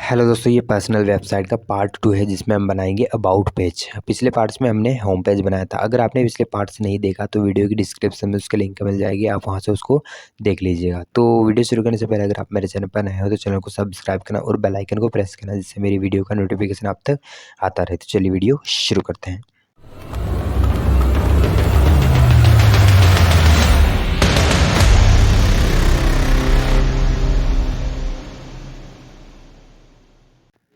Hello दोस्तों, ये personal website का पार्ट 2 है जिसमें हम बनाएंगे अबाउट पेज। पिछले पार्ट्स में हमने होम पेज बनाया था। अगर आपने पिछले पार्ट्स नहीं देखा तो वीडियो की डिस्क्रिप्शन में उसके लिंक मिल जाएगी, आप वहां से उसको देख लीजिएगा। तो वीडियो शुरू करने से पहले अगर आप मेरे चैनल पर नए हो तो चैनल को सब्सक्राइब करना और बेल आइकन को प्रेस करना, जिससे मेरी वीडियो का नोटिफिकेशन आप तक आता रहे। तो चलिए वीडियो शुरू करते हैं।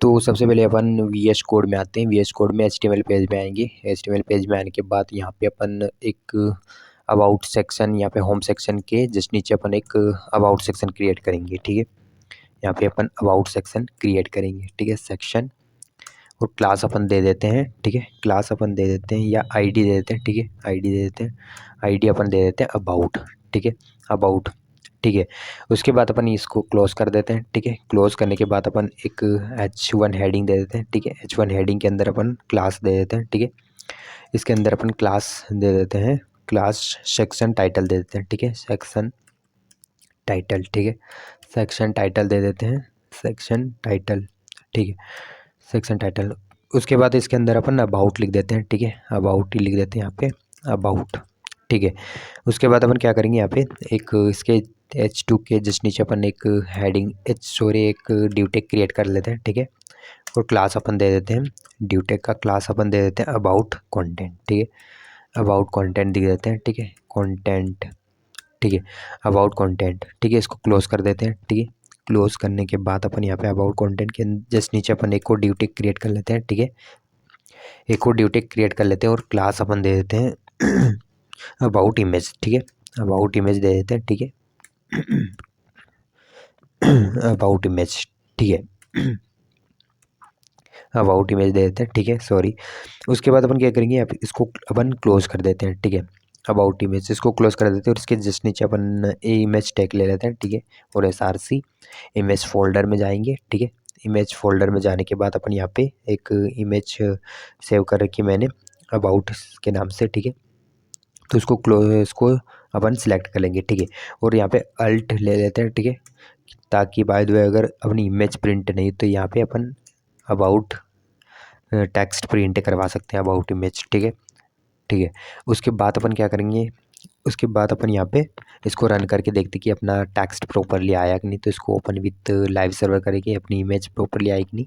तो सबसे पहले अपन वीएस कोड में आते हैं। वीएस कोड में एचटीएमएल पेज में आएंगे। एचटीएमएल पेज में आने के बाद यहाँ पे अपन एक अबाउट सेक्शन, यहाँ पे होम सेक्शन के जस्ट नीचे अपन एक अबाउट सेक्शन क्रिएट करेंगे। ठीक है, यहाँ पे अपन अबाउट सेक्शन क्रिएट करेंगे। ठीक है, सेक्शन और क्लास अपन दे देते हैं। ठीक है, क्लास अपन दे देते हैं या आईडी दे देते हैं। ठीक है, आईडी दे देते हैं। आईडी अपन दे देते हैं अबाउट। ठीक है, अबाउट। ठीक है, उसके बाद अपन इसको क्लोज कर देते हैं। ठीक है, क्लोज करने के बाद अपन एक H1 हेडिंग दे देते हैं। ठीक है, H1 हेडिंग के अंदर अपन क्लास दे देते हैं। ठीक है, इसके अंदर अपन क्लास दे देते हैं, क्लास सेक्शन टाइटल दे देते हैं। ठीक है, सेक्शन टाइटल। ठीक है, सेक्शन टाइटल दे देते हैं, सेक्शन टाइटल। ठीक है, सेक्शन टाइटल। उसके बाद इसके अंदर अपन अबाउट लिख देते हैं। ठीक है, अबाउट ही लिख देते हैं यहाँ पे, अबाउट। ठीक है, उसके बाद अपन क्या करेंगे, यहाँ पे एक इसके H2 के जस्ट नीचे अपन एक हेडिंग एक ड्यूटेक क्रिएट कर लेते हैं। ठीक है, और क्लास अपन दे देते हैं, ड्यूटेक का क्लास अपन दे देते हैं अबाउट कंटेंट। ठीक है, अबाउट कंटेंट दे देते हैं। ठीक है, कंटेंट। ठीक है, अबाउट कंटेंट। ठीक है, इसको क्लोज कर देते हैं। ठीक है, क्लोज करने के बाद अपन यहाँ पे अबाउट कंटेंट के जस्ट नीचे अपन एक और ड्यूटेक क्रिएट कर लेते हैं। ठीक है, एक और ड्यूटेक क्रिएट कर लेते हैं और क्लास अपन दे देते हैं अबाउट इमेज। ठीक है, अबाउट इमेज दे देते हैं। ठीक है, अबाउट इमेज। ठीक है, अबाउट इमेज दे देते हैं। ठीक है, सॉरी। उसके बाद अपन क्या करेंगे, यहाँ पे इसको अपन क्लोज कर देते हैं। ठीक है, अबाउट इमेज, इसको क्लोज कर देते हैं और इसके जस्ट नीचे अपन इमेज टैग ले लेते हैं। ठीक है, और SRC इमेज फोल्डर में जाएंगे। ठीक है, इमेज फोल्डर में जाने के बाद अपन यहाँ पे एक इमेज सेव कर रखी मैंने अबाउट के नाम से। ठीक है, तो इसको अपन सेलेक्ट कर लेंगे। ठीक है, और यहाँ पे अल्ट ले लेते हैं। ठीक है, ताकि बाय द वे अगर अपनी इमेज प्रिंट नहीं तो यहाँ पे अपन अबाउट टेक्स्ट प्रिंट करवा सकते हैं, अबाउट इमेज। ठीक है, ठीक है। उसके बाद अपन क्या करेंगे, उसके बाद अपन यहाँ पे इसको रन करके देखते कि अपना टेक्स्ट प्रॉपरली आया कि नहीं। तो इसको ओपन विथ लाइव सर्वर करेंगे, अपनी इमेज प्रॉपरली आई कि नहीं।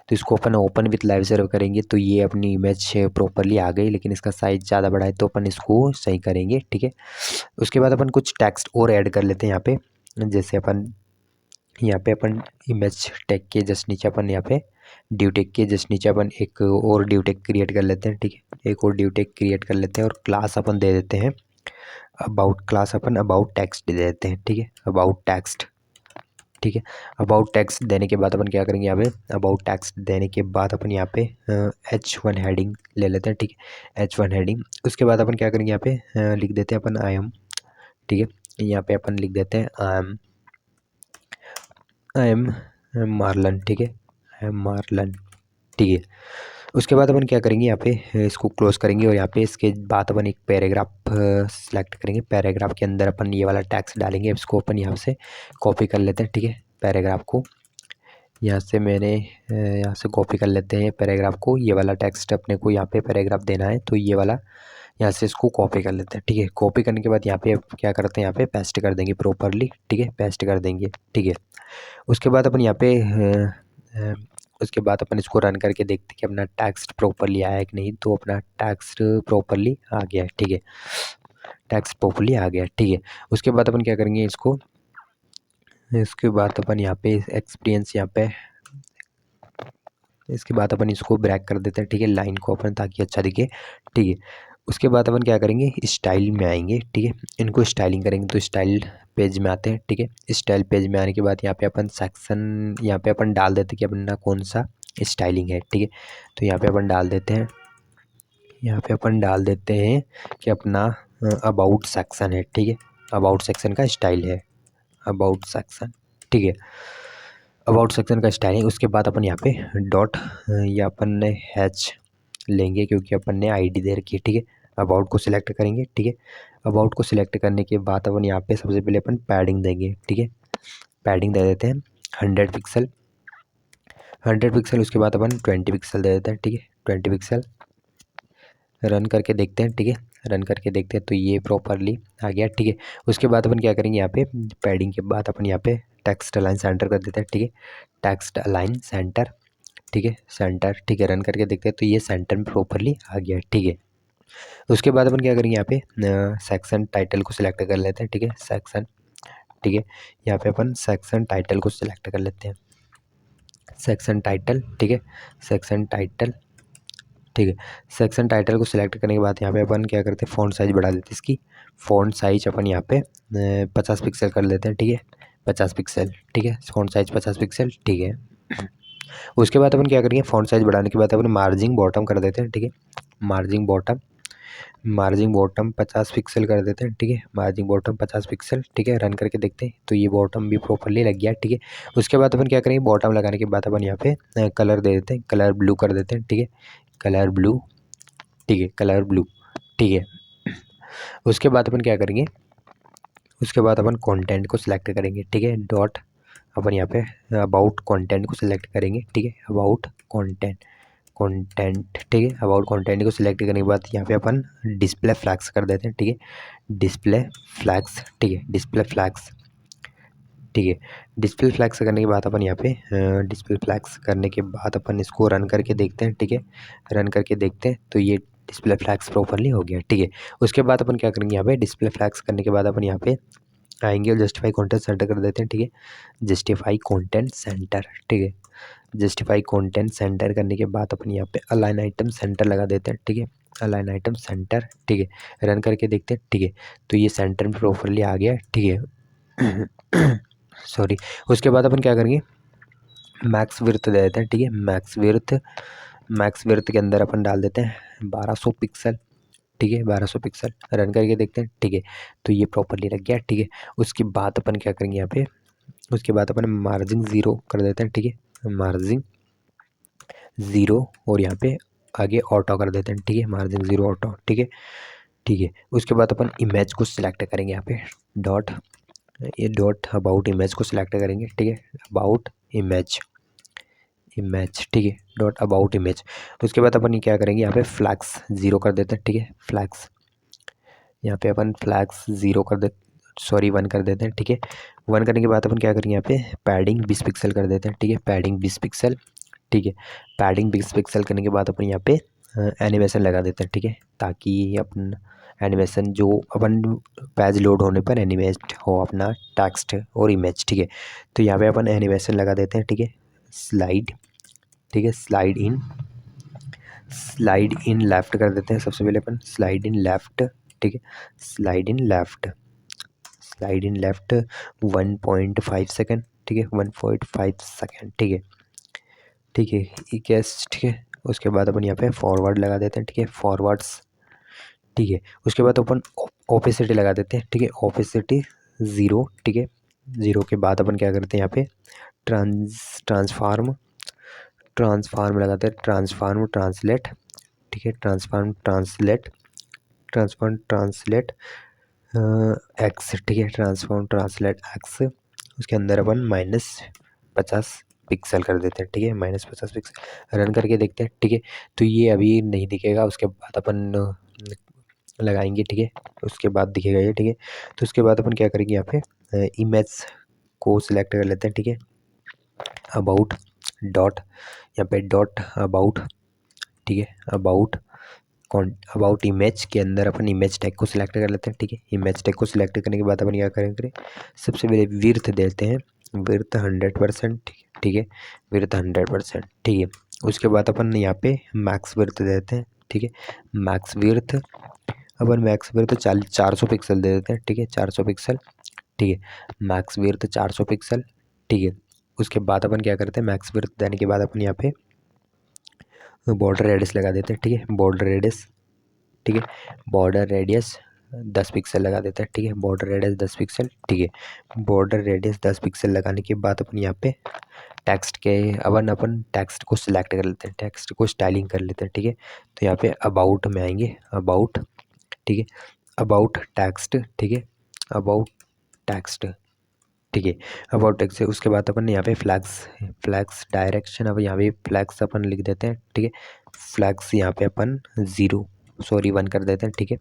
तो इसको अपन ओपन विथ लाइव सर्वर करेंगे तो ये अपनी इमेज प्रॉपरली आ गई, लेकिन इसका साइज़ ज़्यादा बड़ा है तो अपन इसको सही करेंगे। ठीक है, उसके बाद अपन कुछ टेक्स्ट और ऐड कर लेते हैं यहाँ पे। जैसे अपन यहाँ पे अपन इमेज टैग के जस्ट नीचे अपन यहाँ पे ड्यू टैग के जस्ट नीचे अपन एक और ड्यू टैग क्रिएट कर लेते हैं। ठीक है, एक और ड्यू टैग क्रिएट कर लेते हैं और क्लास अपन दे देते हैं अबाउट, क्लास अपन अबाउट टेक्स्ट दे देते हैं। ठीक है, अबाउट टेक्स्ट। ठीक है, अबाउट टेक्स्ट देने के बाद अपन क्या करेंगे, यहाँ पे अबाउट टेक्स्ट देने के बाद अपन यहाँ पे H1 हेडिंग ले लेते हैं। ठीक है, H1 हेडिंग। उसके बाद अपन क्या करेंगे, यहाँ पे लिख देते हैं अपन आई एम। ठीक है, यहाँ पे अपन लिख देते हैं आई एम मार्लन। ठीक है, आई एम मार्लन। ठीक है, उसके बाद अपन क्या करेंगे, यहाँ पे इसको क्लोज करेंगे और यहाँ पे इसके बाद अपन एक पैराग्राफ सेलेक्ट करेंगे। पैराग्राफ के अंदर अपन ये वाला टैक्स डालेंगे, इसको अपन यहाँ से कॉपी कर लेते हैं। ठीक है, पैराग्राफ को यहाँ से मैंने यहाँ से कॉपी कर लेते हैं पैराग्राफ को। ये वाला टेक्स्ट अपने को यहाँ पे पैराग्राफ देना है तो ये वाला यहाँ से इसको कॉपी कर लेते हैं। ठीक है, कॉपी करने के बाद यहाँ पे क्या करते हैं, यहाँ पे पेस्ट कर देंगे प्रॉपरली। ठीक है, पेस्ट कर देंगे। ठीक है, उसके बाद अपन यहाँ पे उसके बाद अपन इसको रन करके देखते हैं कि अपना टेक्स्ट प्रॉपरली आया है कि नहीं। तो अपना टेक्स्ट प्रॉपरली आ गया है। ठीक है, टेक्स्ट प्रॉपरली आ गया। ठीक है, उसके बाद अपन क्या करेंगे, इसके बाद अपन यहाँ पे एक्सपीरियंस यहाँ पे इसके बाद अपन इसको ब्रैक कर देते हैं। ठीक है, लाइन को अपन, ताकि अच्छा दिखे। ठीक है, उसके बाद अपन क्या करेंगे, स्टाइल में आएंगे। ठीक है, इनको स्टाइलिंग करेंगे तो स्टाइल पेज में आते हैं। ठीक है, स्टाइल पेज में आने के बाद यहाँ पे अपन सेक्शन, यहाँ पे अपन डाल देते हैं कि अपना कौन सा स्टाइलिंग है। ठीक है, तो यहाँ पे अपन डाल देते हैं, यहाँ पे अपन डाल देते हैं कि अपना अबाउट सेक्शन है। ठीक है, अबाउट सेक्शन का स्टाइल है, अबाउट सेक्शन। ठीक है, अबाउट सेक्शन का स्टाइलिंग। उसके बाद अपन यहाँ पे डॉट या अपन ने हैच लेंगे क्योंकि अपन ने आईडी दे रखी है। ठीक है, अबाउट को सिलेक्ट करेंगे। ठीक है, अबाउट को सिलेक्ट करने के बाद अपन यहाँ पे सबसे पहले अपन पैडिंग देंगे। ठीक है, पैडिंग दे देते हैं 100 पिक्सल। 100 पिक्सल, उसके बाद अपन 20 पिक्सल दे देते हैं, ठीक है, 20 पिक्सल। रन करके देखते हैं, ठीक है, रन करके देखते हैं तो ये प्रॉपरली आ गया, ठीक है। उसके बाद अपन क्या करेंगे, यहाँ पे पैडिंग के बाद अपन यहाँ पे टेक्स्ट अलाइन सेंटर कर देते हैं, ठीक है, टेक्स्ट अलाइन सेंटर, ठीक है, सेंटर, ठीक है। रन करके देखते हैं तो ये सेंटर में प्रॉपरली आ गया, ठीक है। उसके बाद अपन क्या करेंगे, यहाँ पे सेक्शन टाइटल को सिलेक्ट कर लेते हैं, ठीक है, सेक्शन, ठीक है। यहाँ पे अपन सेक्शन टाइटल को सिलेक्ट कर लेते हैं, सेक्शन टाइटल, ठीक है, सेक्शन टाइटल, ठीक है। सेक्शन टाइटल को सिलेक्ट करने के बाद यहाँ पे अपन क्या करते हैं, फ़ॉन्ट साइज़ बढ़ा देते हैं इसकी। फ़ॉन्ट साइज अपन यहाँ पे 50 पिक्सल कर लेते हैं, ठीक है, 50 पिक्सल, ठीक है, फ़ॉन्ट साइज 50 पिक्सल, ठीक है। उसके बाद अपन क्या करेंगे, फ़ॉन्ट साइज बढ़ाने के बाद अपन मार्जिन बॉटम कर देते हैं, ठीक है, margin bottom, margin bottom 50 pixel कर देते हैं, ठीक है, मार्जिन बॉटम 50 पिक्सल, ठीक है। रन करके देखते हैं तो ये बॉटम भी प्रॉपरली लग गया, ठीक है। उसके बाद अपन क्या करेंगे, बॉटम लगाने के बाद अपन यहाँ पे कलर दे देते हैं, कलर ब्लू कर देते हैं, ठीक है, कलर ब्लू, ठीक है, कलर ब्लू, ठीक है। उसके बाद अपन क्या करेंगे, उसके बाद अपन कंटेंट को सिलेक्ट करेंगे, ठीक है, डॉट, अपन यहाँ पे अबाउट कंटेंट को सिलेक्ट करेंगे, ठीक है, अबाउट कंटेंट, कंटेंट, ठीक है, अबाउट कंटेंट को सिलेक्ट करने के बाद यहाँ पे अपन डिस्प्ले फ्लैग्स कर देते हैं, ठीक है, डिस्प्ले फ्लैग्स, ठीक है, डिस्प्ले फ्लैग्स, ठीक है। डिस्प्ले फ्लैग्स करने के बाद अपन यहाँ पे डिस्प्ले फ्लैग्स करने के बाद अपन इसको रन करके देखते हैं, ठीक है, रन करके देखते हैं तो ये डिस्प्ले फ्लैग्स प्रॉपरली हो गया, ठीक है। उसके बाद अपन क्या करेंगे, यहाँ पे डिस्प्ले फ्लैग्स करने के बाद अपन यहाँ पे आएंगे और जस्टिफाई कंटेंट सेंटर कर देते हैं, ठीक है, जस्टिफाई कंटेंट सेंटर, ठीक है, जस्टिफाई कंटेंट सेंटर करने के बाद अपन यहाँ पे अलाइन आइटम सेंटर लगा देते हैं, ठीक है, अलाइन आइटम सेंटर, ठीक है। रन करके देखते हैं, ठीक है, तो ये सेंटर में प्रॉपरली आ गया, ठीक है। सॉरी। उसके बाद अपन क्या करेंगे, मैक्स विड्थ दे देते हैं, ठीक है, मैक्स विड्थ, मैक्स विड्थ के अंदर अपन डाल देते हैं 1200 पिक्सल, ठीक है, 1200 पिक्सल। रन करके देखते हैं, ठीक है, तो ये प्रॉपरली लग गया, ठीक है। उसके बाद अपन क्या करेंगे यहाँ पे, उसके बाद अपन मार्जिन 0 कर देते हैं, ठीक है, मार्जिन 0 और यहाँ पे आगे ऑटो कर देते हैं, ठीक है, मार्जिन 0 ऑटो, ठीक है, ठीक है। उसके बाद अपन इमेज को सिलेक्ट करेंगे, यहाँ पे डॉट, ये डॉट अबाउट इमेज को सिलेक्ट करेंगे, ठीक है, अबाउट इमेज, इमेज, ठीक है, डॉट अबाउट इमेज। उसके बाद अपन क्या करेंगे, यहाँ पे फ्लैग्स 0 कर देते हैं, ठीक है, फ्लैग्स, यहाँ पे अपन फ्लैग्स 0 कर दे, सॉरी 1 कर देते हैं, ठीक है। 1 करने के बाद अपन क्या करेंगे, यहाँ पे पैडिंग 20 पिक्सल कर देते हैं, ठीक है, पैडिंग 20 पिक्सल, ठीक है। पैडिंग 20 पिक्सल करने के बाद अपन यहाँ पे एनिमेशन लगा देते हैं, ठीक है, ताकि अपन एनिमेशन जो अपन पेज लोड होने पर एनिमेट हो अपना टेक्स्ट और इमेज, ठीक है। तो यहाँ पे अपन एनिमेशन लगा देते हैं, ठीक है, स्लाइड, ठीक है, slide in, slide in left कर देते हैं सबसे पहले अपन, स्लाइड इन लेफ्ट, ठीक है, slide in left, slide in left 1.5 second, ठीक है, 1.5 सेकेंड, ठीक है, ठीक है, ये कैस, ठीक है। उसके बाद अपन यहाँ पे फॉरवर्ड लगा देते हैं, ठीक है, फॉरवर्ड्स, ठीक है। उसके बाद अपन ओपेसिटी लगा देते हैं, ठीक है, ओपेसिटी 0, ठीक है, 0 के बाद अपन क्या करते हैं, यहाँ पे ट्रांसफार्म, ट्रांसफार्म लगाते हैं, ट्रांसफार्म ट्रांसलेट, ठीक है, transform translate, transform translate x, ठीक है, ट्रांसफॉर्म ट्रांसलेट एक्स। उसके अंदर अपन -50 पिक्सल कर देते हैं, ठीक है, -50 पिक्सल। रन करके देखते हैं, ठीक है, तो ये अभी नहीं दिखेगा, उसके बाद अपन लगाएंगे, ठीक है, उसके बाद दिखेगा ये, ठीक है। तो उसके बाद अपन क्या करेंगे, यहाँ पे इमेज को सिलेक्ट कर लेते हैं, ठीक है, अबाउट डॉट, यहाँ पे डॉट अबाउट, ठीक है, अबाउट अबाउट इमेज के अंदर अपन इमेज टैग को सिलेक्ट कर लेते हैं, ठीक है। इमेज टैग को सिलेक्ट करने के बाद अपन क्या करेंगे, सबसे पहले विड्थ देते हैं, विड्थ 100%, ठीक है, विड्थ 100%, ठीक है। उसके बाद अपन यहाँ पे मैक्स विड्थ देते हैं, ठीक है, मैक्स विड्थ, अपन मैक्स विड्थ 400 पिक्सल दे देते हैं, ठीक है, 400 पिक्सल, ठीक है, मैक्स विड्थ 400 पिक्सल, ठीक है। उसके बाद अपन क्या करते हैं, मैक्स विड्थ देने के बाद अपन यहाँ पे बॉर्डर रेडियस लगा देते हैं, ठीक है, बॉर्डर रेडियस, ठीक है, बॉर्डर रेडियस 10 पिक्सल लगा देते हैं, ठीक है, बॉर्डर रेडियस 10 पिक्सल, ठीक है। बॉर्डर रेडियस 10 पिक्सल लगाने के बाद अपन यहाँ पे टेक्स्ट के अपन टेक्स्ट को सिलेक्ट कर लेते हैं, टेक्स्ट को स्टाइलिंग कर लेते हैं, ठीक है। तो यहाँ पे अबाउट में आएंगे, अबाउट, ठीक है, अबाउट टेक्स्ट, ठीक है, अबाउट टेक्स्ट, ठीक है। अबाउट टेक्स्ट से उसके बाद अपन यहाँ पे फ्लैग्स डायरेक्शन, अब यहाँ पे फ्लैग्स अपन लिख देते हैं, ठीक है। फ्लैग्स यहाँ पे अपन 1 कर देते हैं, ठीक है।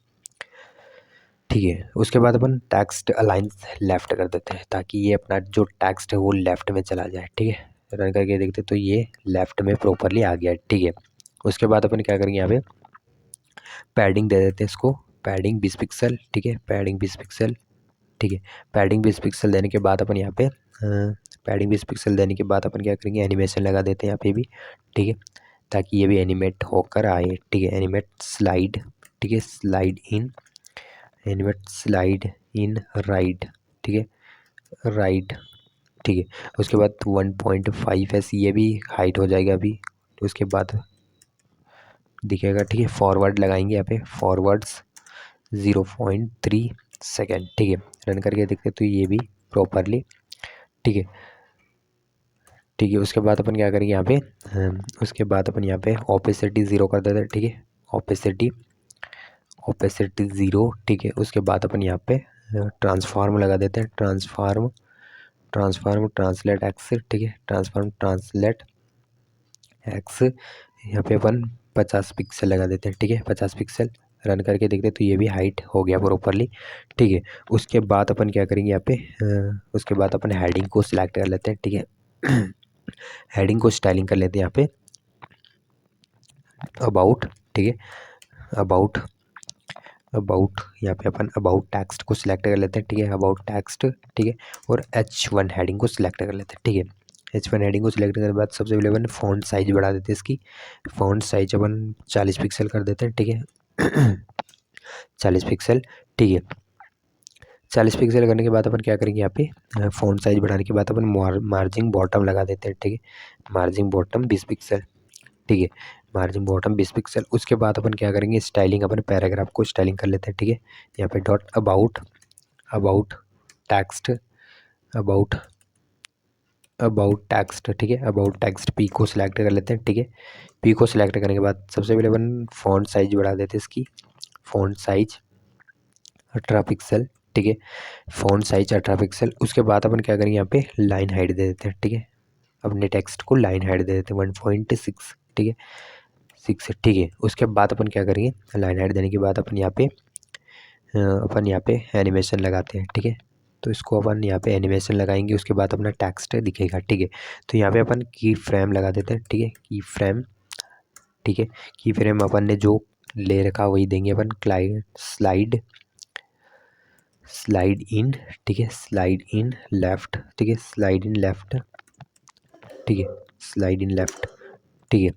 ठीक है, उसके बाद अपन टेक्स्ट अलाइन लेफ्ट कर देते हैं ताकि ये अपना जो टेक्स्ट है वो लेफ्ट में चला जाए, ठीक है। रन करके देखते तो ये लेफ्ट में प्रॉपरली आ गया, ठीक है। उसके बाद अपन क्या करेंगे, यहाँ पे पैडिंग दे देते हैं इसको, पैडिंग 20 पिक्सल, ठीक है। पैडिंग 20 पिक्सल, ठीक है। पैडिंग 20 पिक्सल देने के बाद अपन यहाँ पे पैडिंग 20 पिक्सल देने के बाद अपन क्या करेंगे, एनिमेशन लगा देते हैं यहाँ पे भी, ठीक है, ताकि ये भी एनिमेट होकर आए, ठीक है। एनिमेट स्लाइड, ठीक है, slide in, animate slide in right, ठीक है, राइट, ठीक है। उसके बाद 1.5 एस ये भी हाइट हो जाएगा अभी, तो उसके बाद दिखेगा, ठीक है। फॉरवर्ड लगाएंगे यहाँ पे, फॉरवर्ड्स 0.3 सेकेंड, ठीक है। रन करके देखते तो ये भी प्रॉपरली, ठीक है, ठीक है। उसके बाद अपन क्या करेंगे यहाँ पे, उसके बाद अपन यहाँ पे ओपेसिटी 0 कर देते हैं, ठीक है। ओपेसिटी 0, ठीक है। उसके बाद अपन यहाँ पे ट्रांसफॉर्म लगा देते हैं, ट्रांसफॉर्म ट्रांसलेट एक्स, ठीक है। ट्रांसफॉर्म ट्रांसलेट एक्स यहाँ पे अपन 50 पिक्सल लगा देते हैं, ठीक है, 50 पिक्सल। रन करके देखते तो ये भी हाइट हो गया प्रॉपरली, ठीक है। उसके बाद अपन क्या करेंगे यहाँ पे, उसके बाद अपन हेडिंग को सिलेक्ट कर लेते हैं, ठीक है। हेडिंग को स्टाइलिंग कर लेते हैं यहाँ पे, अबाउट, ठीक है, अबाउट यहाँ पे अपन अबाउट टेक्स्ट को सिलेक्ट कर लेते हैं, ठीक है, अबाउट टेक्स्ट, ठीक है। और H1 हेडिंग को सिलेक्ट कर लेते हैं, ठीक है। H1 हेडिंग को सिलेक्ट करने के बाद सबसे पहले अपन फ़ॉन्ट साइज बढ़ा देते हैं इसकी, फ़ॉन्ट साइज अपन 40 पिक्सल कर देते हैं, ठीक है। 40 पिक्सल, ठीक है। 40 पिक्सल करने के बाद अपन क्या करेंगे, यहाँ पे फ़ॉन्ट साइज बढ़ाने के बाद अपन मार्जिन बॉटम लगा देते हैं, ठीक है। मार्जिन बॉटम 20 पिक्सल, ठीक है। Margin bottom 20 pixel. उसके बाद अपन क्या करेंगे, स्टाइलिंग अपन पैराग्राफ को स्टाइलिंग कर लेते हैं, ठीक है। यहाँ पे dot about text, about text, ठीक है। अबाउट टेक्स्ट पी को सिलेक्ट कर लेते हैं, ठीक है। पी को सिलेक्ट करने के बाद सबसे पहले अपन फ़ॉन्ट साइज बढ़ा देते हैं इसकी, फ़ॉन्ट साइज 18 पिक्सल, ठीक है। Font size 18 pixel. उसके बाद अपन क्या करेंगे, यहाँ पे लाइन हाइट दे देते हैं, ठीक है। अपने टेक्स्ट को लाइन हाइट दे देते हैं 1.6, ठीक है, 6, ठीक है। उसके बाद अपन क्या करेंगे, लाइन हाइट देने के बाद अपन यहाँ पे एनिमेशन लगाते हैं, ठीक है। तो इसको अपन यहाँ पे एनिमेशन लगाएंगे, उसके बाद अपना टेक्स्ट दिखेगा, ठीक है। तो यहाँ पे अपन की फ्रेम लगा देते हैं, ठीक है, की फ्रेम, ठीक है। की फ्रेम अपन ने जो ले रखा वही देंगे अपन, स्लाइड इन, ठीक है, स्लाइड इन लेफ्ट, ठीक है, स्लाइड इन लेफ्ट, ठीक है, स्लाइड इन लेफ्ट, ठीक है।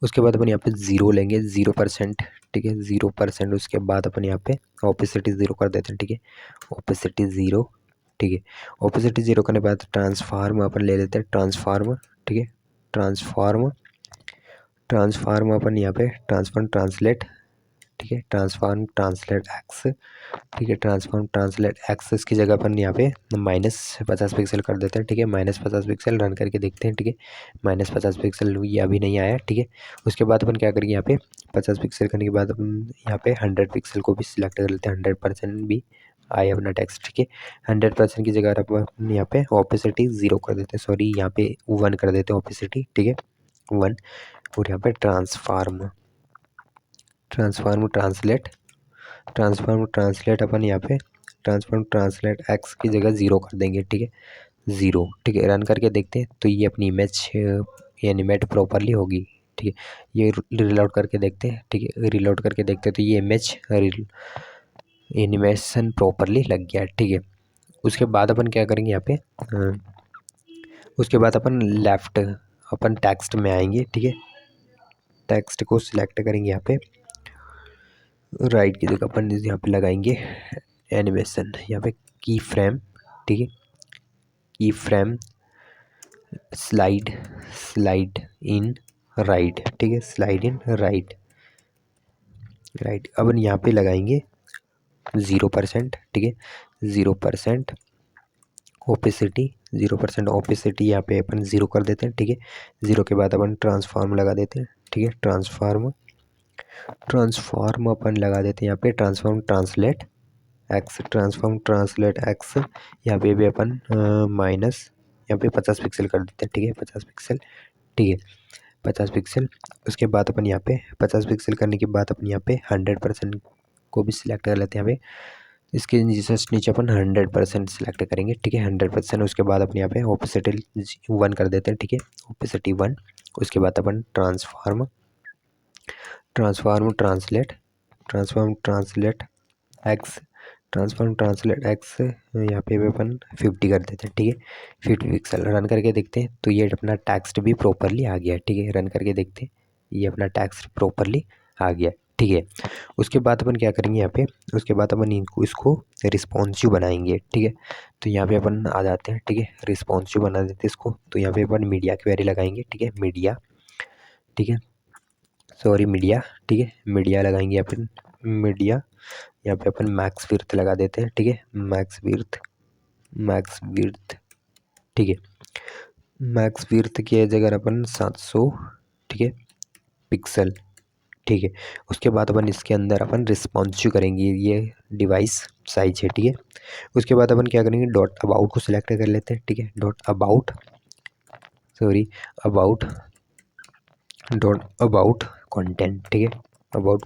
उसके बाद अपन यहाँ पे 0 लेंगे, 0%, ठीक है, 0%। उसके बाद अपन यहाँ पे ओपेसिटी 0 कर देते हैं, ठीक है, ओपेसिटी 0, ठीक है। ओपेसिटी 0 करने के बाद ट्रांसफार्म अपन ले लेते हैं, ट्रांसफार्म, ठीक है, ट्रांसफार्म अपन यहाँ पे ट्रांसफार्म ट्रांसलेट, ठीक है, ट्रांसफार्म ट्रांसलेट एक्स, ठीक है, ट्रांसफॉर्म ट्रांसलेट एक्सेस की जगह अपन यहाँ पे -50 पिक्सल कर देते हैं, ठीक है, -50 पिक्सल। रन करके देखते हैं, ठीक है, -50 पिक्सल ये अभी नहीं आया, ठीक है। उसके बाद अपन क्या करेंगे, यहाँ पे 50 पिक्सल करने के बाद अपन यहाँ पे 100 पिक्सल को भी सिलेक्ट कर लेते हैं, 100% भी आए अपना टेक्स्ट, ठीक है। 100% की जगह अपन यहाँ पे ओपेसिटी 0 कर देते हैं, सॉरी यहाँ पे 1 कर देते हैं ओपेसिटी, ठीक है, 1। और यहाँ पे ट्रांसफार्म ट्रांसलेट अपन यहाँ पे ट्रांसफॉर्म ट्रांसलेट एक्स की जगह 0 कर देंगे, ठीक है, 0, ठीक है। रन करके देखते हैं तो ये अपनी इमेज एनिमेट प्रॉपरली होगी, ठीक है। ये रिलोड करके देखते हैं, ठीक है, रिलोड करके देखते हैं तो ये इमेज एनिमेशन प्रॉपरली लग गया, ठीक है। उसके बाद अपन क्या करेंगे, यहाँ पे उसके बाद अपन लेफ्ट अपन टेक्स्ट में आएंगे, ठीक है। टेक्स्ट को सिलेक्ट करेंगे, यहाँ पे राइट की जगह अपन यहाँ पे लगाएंगे एनिमेशन, यहाँ पे की फ्रेम, ठीक है, की फ्रेम स्लाइड इन राइट, ठीक है, स्लाइड इन राइट। अब यहाँ पे लगाएंगे 0%, ठीक है, 0% ओपेसिटी, 0% ओपेसिटी यहाँ पे अपन 0 कर देते हैं, ठीक है। 0 के बाद अपन ट्रांसफॉर्म लगा देते हैं, ठीक है, ट्रांसफॉर्म अपन लगा देते हैं यहाँ पे transform translate, X, transform translate X, यहाँ पे भी अपन माइनस यहाँ पे 50 पिक्सल कर देते हैं, ठीक है, 50 पिक्सल, ठीक है, 50 पिक्सल। उसके बाद अपन यहाँ पे 50 पिक्सल करने के बाद अपन यहाँ पे 100% को भी सिलेक्ट कर लेते हैं। यहाँ पे इसके जस्ट नीचे अपन 100% सिलेक्ट करेंगे, ठीक है, 100%। उसके बाद अपन यहाँ पे ओपेसिटी 1 कर देते हैं, ठीक है, ओपेसिटी 1। उसके बाद अपन transform translate X, transform translate X, यहाँ पे भी अपन 50 कर देते हैं, ठीक है, 50 पिक्सल। रन करके देखते हैं तो ये अपना टेक्स्ट भी प्रॉपरली आ गया है, ठीक है, रन करके देखते हैं, ये अपना टेक्स्ट प्रॉपरली आ गया, ठीक है। उसके बाद अपन क्या करेंगे यहाँ पे, उसके बाद अपन इसको रिस्पॉन्सिव बनाएंगे, ठीक है। तो यहाँ पे अपन आ जाते हैं, ठीक है, रिस्पॉन्सिव बना देते हैं इसको। तो यहाँ पे अपन मीडिया क्वेरी लगाएंगे, ठीक है, मीडिया, ठीक है, सॉरी मीडिया, ठीक है, मीडिया लगाएंगे अपन, मीडिया। यहाँ पे अपन मैक्स विड्थ लगा देते हैं, ठीक है, मैक्स विड्थ, ठीक है, मैक्स विड्थ की जगह अपन 700, ठीक है, पिक्सल, ठीक है। उसके बाद अपन इसके अंदर अपन रिस्पॉन्सिव करेंगे, ये डिवाइस साइज है, ठीक है। उसके बाद अपन क्या करेंगे, डॉट अबाउट को सिलेक्ट कर लेते हैं, ठीक है, डॉट अबाउट कंटेंट, ठीक है, अबाउट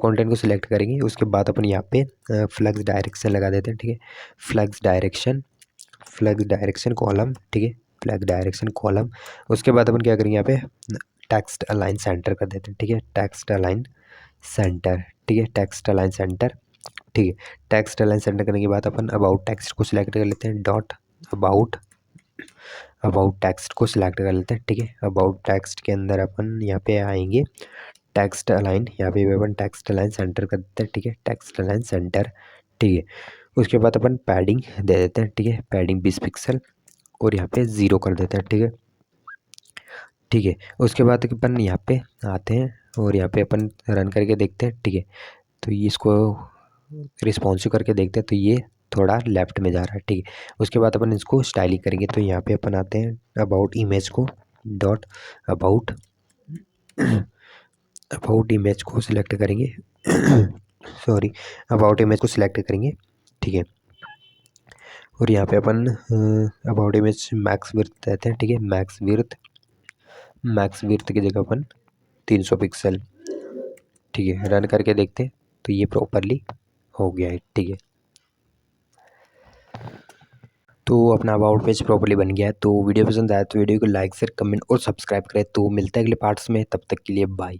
कंटेंट को सिलेक्ट करेंगे। उसके बाद अपन यहाँ पे फ्लैग्स डायरेक्शन लगा देते हैं, ठीक है, फ्लैग्स डायरेक्शन कॉलम, ठीक है, फ्लैग डायरेक्शन कॉलम। उसके बाद अपन क्या करेंगे, यहाँ पे टेक्स्ट अलाइन सेंटर कर देते हैं, ठीक है, टेक्स्ट अलाइन सेंटर, ठीक है, टेक्स्ट अलाइन सेंटर, ठीक है। टेक्स्ट अलाइन सेंटर करने के बाद अपन अबाउट टेक्स्ट को सिलेक्ट कर लेते हैं, डॉट अबाउट टेक्स्ट को सिलेक्ट कर लेते हैं, ठीक है। अबाउट टेक्स्ट के अंदर अपन यहाँ पे आएंगे टेक्स्ट अलाइन, यहाँ पे भी अपन टेक्स्ट अलाइन सेंटर कर देते हैं, ठीक है, टेक्स्ट अलाइन सेंटर, ठीक है। उसके बाद अपन पैडिंग दे देते हैं, ठीक है, पैडिंग 20 पिक्सल और यहाँ पे 0 कर देते हैं, ठीक है, ठीक है। उसके बाद अपन यहाँ पे आते हैं और यहाँ पे अपन रन करके देखते हैं, ठीक है। तो ये इसको रिस्पॉन्सिव करके देखते हैं तो ये थोड़ा लेफ्ट में जा रहा है, ठीक है। उसके बाद अपन इसको स्टाइलिंग करेंगे। तो यहाँ पे अपन आते हैं अबाउट इमेज को, डॉट अबाउट इमेज को सिलेक्ट करेंगे सॉरी, अबाउट इमेज को सिलेक्ट करेंगे, ठीक है। और यहाँ पे अपन अबाउट इमेज मैक्स विड्थ देते हैं, ठीक है, मैक्स विड्थ की जगह अपन 300 पिक्सल, ठीक है। रन करके देखते हैं तो ये प्रॉपरली हो गया है, ठीक है। तो अपना अबाउट पेज प्रॉपरली बन गया है। तो वीडियो पसंद आया तो वीडियो को लाइक शेयर कमेंट और सब्सक्राइब करें। तो मिलते हैं अगले पार्ट्स में, तब तक के लिए बाय।